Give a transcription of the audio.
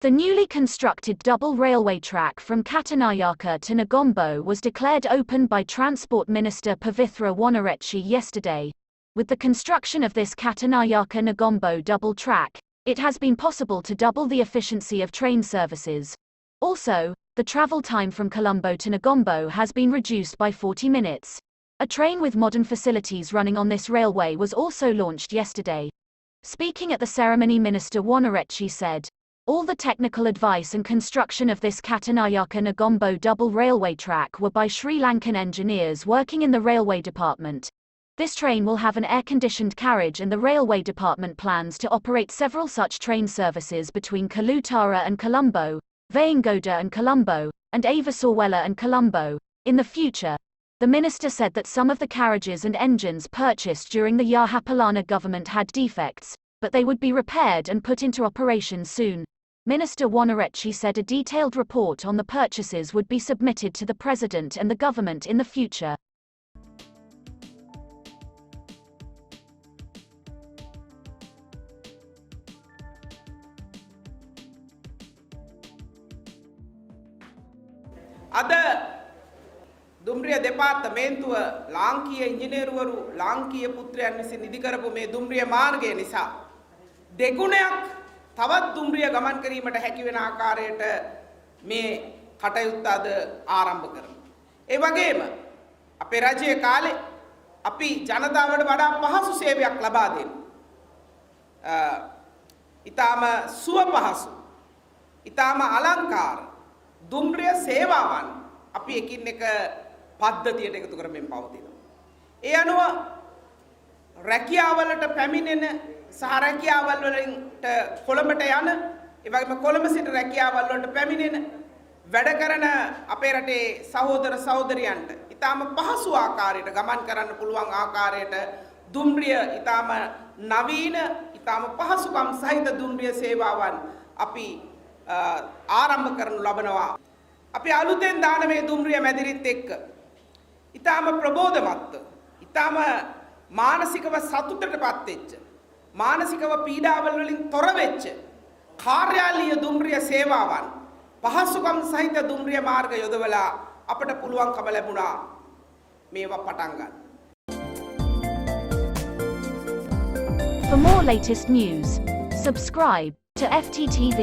The newly constructed double railway track from Katunayake to Negombo was declared open by Transport Minister Pavithra Wanniarachchi yesterday. With the construction of this Katunayake-Negombo double track, it has been possible to double the efficiency of train services. Also, the travel time from Colombo to Negombo has been reduced by 40 minutes. A train with modern facilities running on this railway was also launched yesterday. Speaking at the ceremony, Minister Wanniarachchi said, "All the technical advice and construction of this Katunayake-Negombo double railway track were by Sri Lankan engineers working in the railway department. This train will have an air-conditioned carriage and the railway department plans to operate several such train services between Kalutara and Colombo, Vayangoda and Colombo, and Avasorwela and Colombo, in the future." The minister said that some of the carriages and engines purchased during the Yahapalana government had defects, but they would be repaired and put into operation soon. Minister Wanniarachchi said a detailed report on the purchases would be submitted to the President and the government in the future. අද දුම්රිය දෙපාර්තමේන්තුව ලාංකීය ඉංජිනේරුවරු ලාංකීය පුත්‍රයන් විසින් ඉදි කරපු මේ දුම්රිය මාර්ගය නිසා දෙගුණයක් තවත් දුම්රිය ගමන් කිරීමට හැකි වෙන ආකාරයට මේ කටයුත්ත අද ආරම්භ කරනවා. ඒ වගේම අපේ රජයේ කාලේ අපි ජනතාවට වඩා පහසු සේවයක් ලබා දෙන්න. ඊටාම සුව පහසු, ඊටාම අලංකාර දුම්රිය සේවාවන් අපි එකින් එක පද්ධතියට එකතු කරමින් පවතිනවා. ඒ අනුව රැකියාවලට පැමිණෙන සහ රැකියාවල් වලට කොළඹට යන, ඒ වගේම කොළඹ සිට රැකියාවල් වලට පැමිණෙන වැඩ කරන අපේ රටේ සහෝදර සහෝදරියන්ට ඊටාම පහසු ආකාරයට ගමන් කරන්න පුළුවන් ආකාරයට දුම්රිය ඊටාම නවීන, ඊටාම පහසුකම් සහිත දුම්රිය සේවාවන් අපි ආරම්භ කරනු ලබනවා. අපි අලුතෙන් දාන මේ දුම්රිය මැදිරිත් එක්ක ඊටාම ප්‍රබෝධමත්ව, ඊටාම මානසිකව සතුටටපත් වෙච්ච, මානසිකව පීඩාවල් වලින් තොර වෙච්ච කාර්යාලීය දුම්රිය සේවාවන්, පහසුකම් සහිත දුම්රිය මාර්ග යොදවලා අපට පුළුවන්කම ලැබුණා මේවා පටන් ගන්න. For more latest news, subscribe to FTTV.